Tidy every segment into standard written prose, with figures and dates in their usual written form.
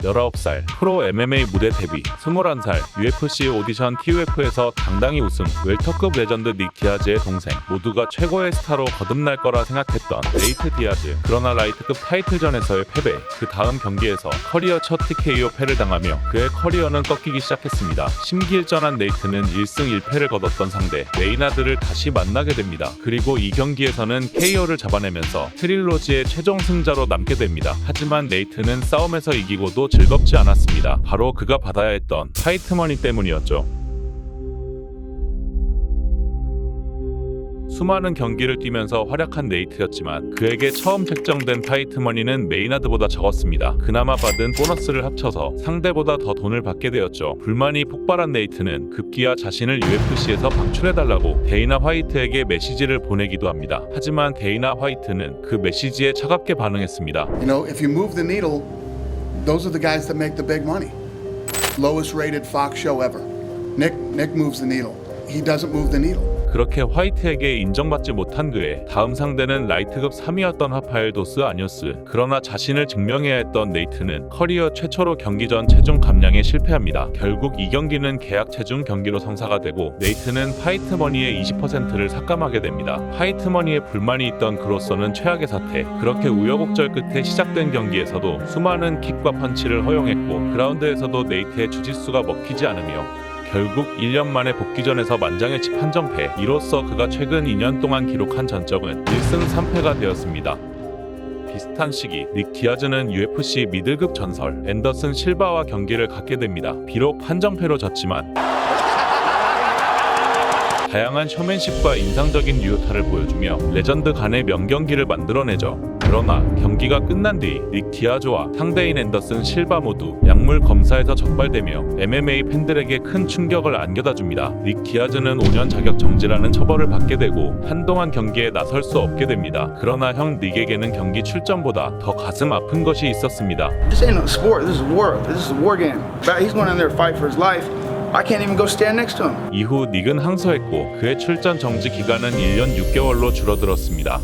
19살, 프로 MMA 무대 데뷔, 21살, UFC 오디션 TUF에서 당당히 우승, 웰터급 레전드 닉 디아즈의 동생, 모두가 최고의 스타로 거듭날 거라 생각했던 네이트 디아즈. 그러나 라이트급 타이틀전에서의 패배, 그 다음 경기에서 커리어 첫 TKO 패를 당하며 그의 커리어는 꺾이기 시작했습니다. 심기일전한 네이트는 1승 1패를 거뒀던 상대 메이나드를 다시 만나게 됩니다. 그리고 이 경기에서는 KO를 잡아내면서 트릴로지의 최종 승자로 남게 됩니다. 하지만 네이트는 싸움에서 이기고도 즐겁지 않았습니다. 바로 그가 받아야 했던 파이트머니 때문이었죠. 수많은 경기를 뛰면서 활약한 네이트였지만 그에게 처음 책정된 파이트머니는 메이나드보다 적었습니다. 그나마 받은 보너스를 합쳐서 상대보다 더 돈을 받게 되었죠. 불만이 폭발한 네이트는 급기야 자신을 UFC에서 방출해달라고 데이나 화이트에게 메시지를 보내기도 합니다. 하지만 데이나 화이트는 그 메시지에 차갑게 반응했습니다. You know, if you move the needle, those are the guys that make the big money. Lowest rated Fox show ever. Nick moves the needle. He doesn't move the needle. 그렇게 화이트에게 인정받지 못한 그의 다음 상대는 라이트급 3위였던 하파엘 도스 아니오스. 그러나 자신을 증명해야 했던 네이트는 커리어 최초로 경기 전 체중 감량에 실패합니다. 결국 이 경기는 계약 체중 경기로 성사가 되고 네이트는 파이트머니의 20%를 삭감하게 됩니다. 파이트머니에 불만이 있던 그로서는 최악의 사태. 그렇게 우여곡절 끝에 시작된 경기에서도 수많은 킥과 펀치를 허용했고 그라운드에서도 네이트의 주짓수가 먹히지 않으며 결국 1년 만에 복귀전에서 만장일치 판정패. 이로써 그가 최근 2년 동안 기록한 전적은 1승 3패가 되었습니다. 비슷한 시기 닉 디아즈는 UFC 미들급 전설 앤더슨 실바와 경기를 갖게 됩니다. 비록 판정패로 졌지만 다양한 쇼맨십과 인상적인 유효타를 보여주며 레전드 간의 명경기를 만들어내죠. 그러나 경기가 끝난 뒤 닉 디아즈와 상대인 앤더슨 실바 모두 약물 검사에서 적발되며 MMA 팬들에게 큰 충격을 안겨다줍니다. 닉 디아즈는 5년 자격 정지라는 처벌을 받게 되고 한동안 경기에 나설 수 없게 됩니다. 그러나 형 닉에게는 경기 출전보다 더 가슴 아픈 것이 있었습니다. This ain't a sport. This is war. This is a war game. He's going in there to fight for his life. I can't even go stand next to him. 이후 닉은 항소했고 그의 출전 정지 기간은 1년 6개월로 줄어들었습니다.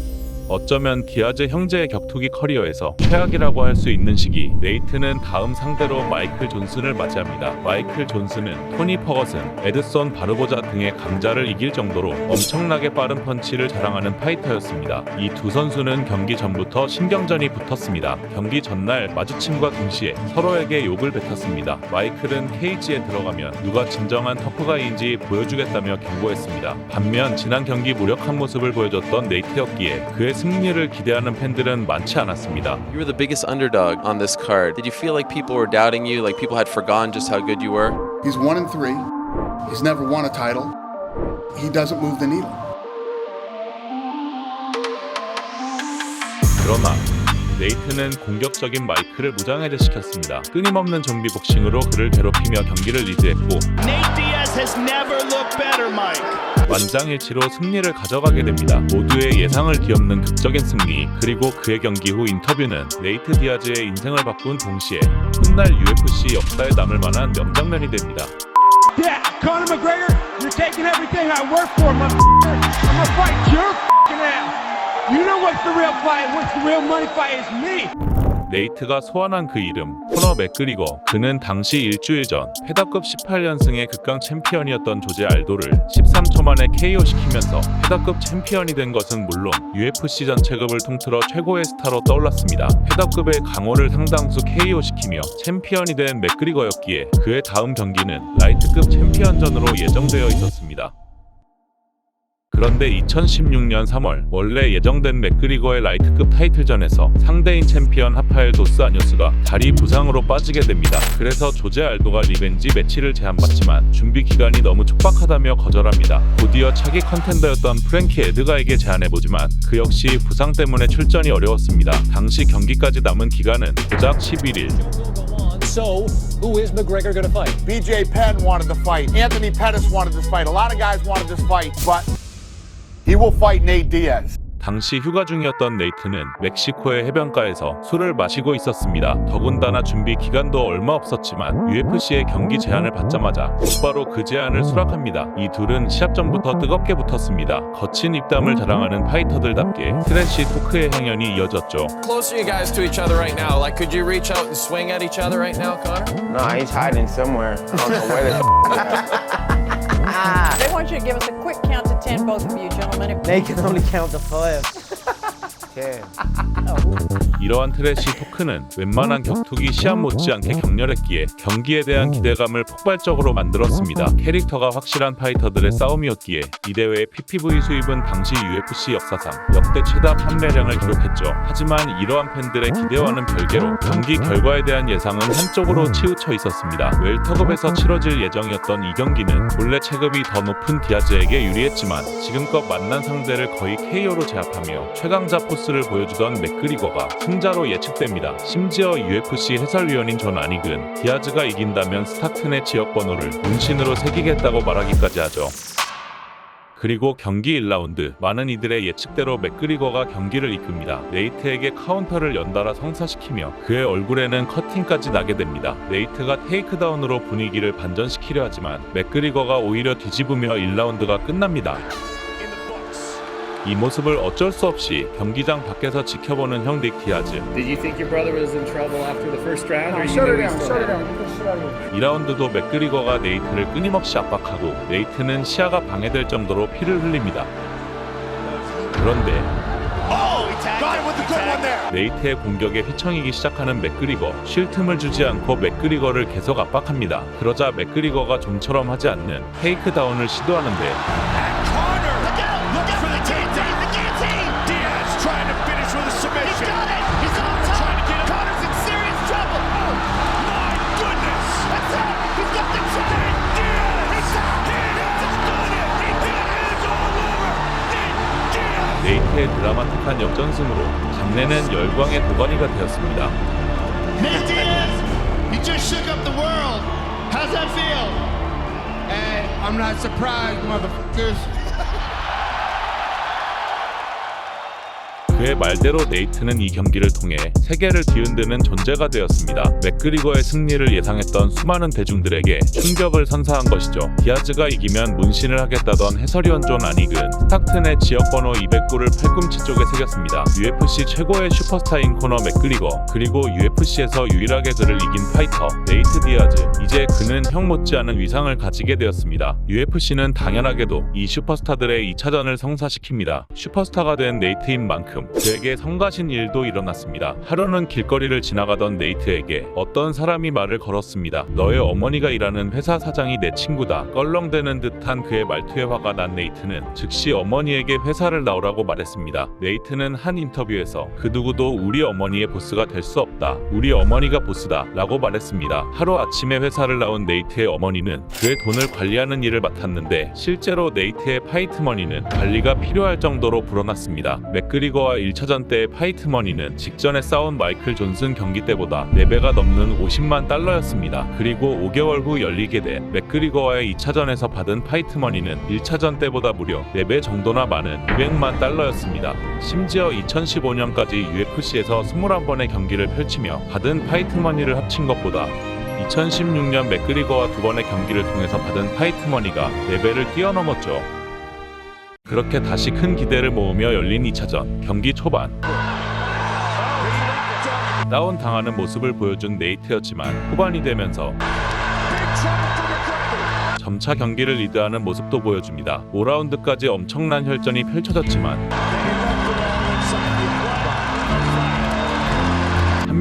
어쩌면 디아즈 형제의 격투기 커리어에서 최악이라고 할 수 있는 시기, 네이트는 다음 상대로 마이클 존슨을 맞이합니다. 마이클 존슨은 토니 퍼거슨, 에드손 바르보자 등의 강자를 이길 정도로 엄청나게 빠른 펀치를 자랑하는 파이터였습니다. 이 두 선수는 경기 전부터 신경전이 붙었습니다. 경기 전날 마주침과 동시에 서로에게 욕을 뱉었습니다. 마이클은 케이지에 들어가면 누가 진정한 터프가이인지 보여주겠다며 경고했습니다. 반면 지난 경기 무력한 모습을 보여줬던 네이트였기에 그의 승리를 기대하는 팬들은 많지 않았습니다. You were the biggest underdog on this card. Did you feel like people were doubting you, like people had forgotten just how good you were? He's 1-3. He's never won a title. He doesn't move the needle. 그러나 네이트는 공격적인 마이클을 무장해제시켰습니다. 끊임없는 좀비 복싱으로 그를 괴롭히며 경기를 리드했고 Nate Diaz has never looked better, Mike. 만장일치로 승리를 가져가게 됩니다. 모두의 예상을 뒤엎는 극적인 승리. 그리고 그의 경기 후 인터뷰는 네이트 디아즈의 인생을 바꾼 동시에 훗날 UFC 역사에 남을 만한 명장면이 됩니다. Yeah, Conor McGregor, you're taking everything I work for, motherfucker. I'm gonna fight your fucking ass. You know what's the real fight? What's the real money fight is me. 네이트가 소환한 그 이름, 코너 맥그리거. 그는 당시 일주일 전 패더급 18연승의 극강 챔피언이었던 조제 알도를 13초 만에 KO시키면서 패더급 챔피언이 된 것은 물론 UFC 전 체급을 통틀어 최고의 스타로 떠올랐습니다. 패더급의 강호를 상당수 KO시키며 챔피언이 된 맥그리거였기에 그의 다음 경기는 라이트급 챔피언전으로 예정되어 있었습니다. 그런데 2016년 3월 원래 예정된 맥그리거의 라이트급 타이틀전에서 상대인 챔피언 하파엘 도스 아뇨스가 다리 부상으로 빠지게 됩니다. 그래서 조제 알도가 리벤지 매치를 제안받지만 준비 기간이 너무 촉박하다며 거절합니다. 곧이어 차기 컨텐더였던 프랭키 에드가에게 제안해보지만 그 역시 부상 때문에 출전이 어려웠습니다. 당시 경기까지 남은 기간은 고작 11일. So, who is McGregor going to fight? BJ Penn wanted to fight. Anthony Pettis wanted this fight. A lot of guys wanted this fight, but he will fight Nate Diaz. 당시 휴가 중이었던 네이트는 멕시코의 해변가에서 술을 마시고 있었습니다. 더군다나 준비 기간도 얼마 없었지만 UFC의 경기 제안을 받자마자 곧바로 그 제안을 수락합니다. 이 둘은 시합 전부터 뜨겁게 붙었습니다. 거친 입담을 자랑하는 파이터들답게 트래시 토크의 향연이 이어졌죠. Closer you guys to each other right now. Like, could you reach out and swing at each other right now, Connor? No, he's hiding somewhere. I don't know where They want you to give us a quick count to 10, both of you gentlemen. They can only count to 5. 10. 이러한 트래시 토크는 웬만한 격투기 시합 못지않게 격렬했기에 경기에 대한 기대감을 폭발적으로 만들었습니다. 캐릭터가 확실한 파이터들의 싸움이었기에 이 대회의 PPV 수입은 당시 UFC 역사상 역대 최다 판매량을 기록했죠. 하지만 이러한 팬들의 기대와는 별개로 경기 결과에 대한 예상은 한쪽으로 치우쳐 있었습니다. 웰터급에서 치러질 예정이었던 이 경기는 본래 체급이 더 높은 디아즈에게 유리했지만 지금껏 만난 상대를 거의 KO로 제압하며 최강자 포스를 보여주던 맥그리거가 승자로 예측됩니다. 심지어 UFC 해설위원인 존 아닉은 디아즈가 이긴다면 스타튼의 지역 번호를 문신으로 새기겠다고 말하기까지 하죠. 그리고 경기 1라운드, 많은 이들의 예측대로 맥그리거가 경기를 이끕니다. 네이트에게 카운터를 연달아 성사시키며 그의 얼굴에는 커팅까지 나게 됩니다. 네이트가 테이크다운으로 분위기를 반전시키려 하지만 맥그리거가 오히려 뒤집으며 1라운드가 끝납니다. 이 모습을 어쩔 수 없이 경기장 밖에서 지켜보는 형 닉 디아즈. Did you think your brother was in trouble after the first round? Or you Shut knew it he down, still shut it had down. it? Shut it down. 2라운드도 맥그리거가 네이트를 끊임없이 압박하고 네이트는 시야가 방해될 정도로 피를 흘립니다. 그런데 네이트의 공격에 휘청이기 시작하는 맥그리거, 쉴 틈을 주지 않고 맥그리거를 계속 압박합니다. 그러자 맥그리거가 좀처럼 하지 않는 테이크다운을 시도하는데 네이트의 드라마틱한 역전승으로 장내는 열광의 도가니가 되었습니다. Nate Diaz, you just shook up the world. How's that feel? Hey, I'm not surprised, motherfuckers. 그의 말대로 네이트는 이 경기를 통해 세계를 뒤흔드는 존재가 되었습니다. 맥그리거의 승리를 예상했던 수많은 대중들에게 충격을 선사한 것이죠. 디아즈가 이기면 문신을 하겠다던 해설위원 존 아닉은 스타튼의 지역번호 209를 팔꿈치 쪽에 새겼습니다. UFC 최고의 슈퍼스타인 코너 맥그리거, 그리고 UFC에서 유일하게 그를 이긴 파이터 네이트 디아즈. 이제 그는 형 못지않은 위상을 가지게 되었습니다. UFC는 당연하게도 이 슈퍼스타들의 2차전을 성사시킵니다. 슈퍼스타가 된 네이트인 만큼 그에게 성가신 일도 일어났습니다. 하루는 길거리를 지나가던 네이트에게 어떤 사람이 말을 걸었습니다. 너의 어머니가 일하는 회사 사장이 내 친구다. 껄렁대는 듯한 그의 말투에 화가 난 네이트는 즉시 어머니에게 회사를 나오라고 말했습니다. 네이트는 한 인터뷰에서 그 누구도 우리 어머니의 보스가 될 수 없다. 우리 어머니가 보스다 라고 말했습니다. 하루 아침에 회사를 나온 네이트의 어머니는 그의 돈을 관리하는 일을 맡았는데 실제로 네이트의 파이트머니는 관리가 필요할 정도로 불어났습니다. 맥그리거와 1차전 때의 파이트머니는 직전에 싸운 마이클 존슨 경기 때보다 4배가 넘는 $50만 달러였습니다. 그리고 5개월 후 열리게 된 맥그리거와의 2차전에서 받은 파이트머니는 1차전 때보다 무려 4배 정도나 많은 $200만 달러였습니다. 심지어 2015년까지 UFC에서 21번의 경기를 펼치며 받은 파이트머니를 합친 것보다 2016년 맥그리거와 2번의 경기를 통해서 받은 파이트머니가 4배를 뛰어넘었죠. 그렇게 다시 큰 기대를 모으며 열린 2차전 경기 초반 다운당하는 모습을 보여준 네이트였지만 후반이 되면서 점차 경기를 리드하는 모습도 보여줍니다. 5라운드까지 엄청난 혈전이 펼쳐졌지만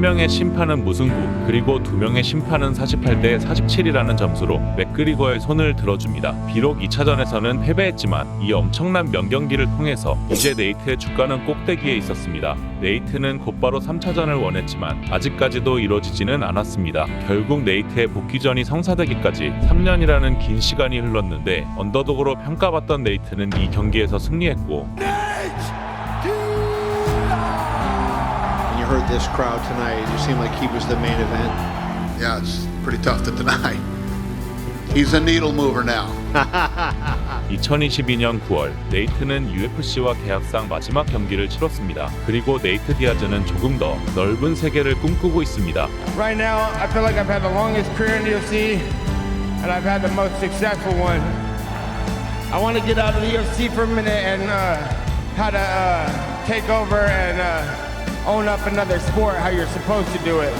한 명의 심판은 무승부, 그리고 2명의 심판은 48대 47이라는 점수로 맥그리거의 손을 들어줍니다. 비록 2차전에서는 패배했지만 이 엄청난 명경기를 통해서 이제 네이트의 주가는 꼭대기에 있었습니다. 네이트는 곧바로 3차전을 원했지만 아직까지도 이루어지지는 않았습니다. 결국 네이트의 복귀전이 성사되기까지 3년이라는 긴 시간이 흘렀는데 언더독으로 평가받던 네이트는 이 경기에서 승리했고 heard this crowd tonight. It seemed like he was the main event. Yeah, it's pretty tough to deny. He's a needle mover now. 2022년 9월 네이트는 UFC와 계약상 마지막 경기를 치렀습니다. 그리고 네이트 디아즈는 조금 더 넓은 세계를 꿈꾸고 있습니다. Right now, I feel like I've had the longest career in the UFC, and I've had the most successful one. I want to get out of the UFC for a minute and how to take over and own up another sport how you're supposed to do it.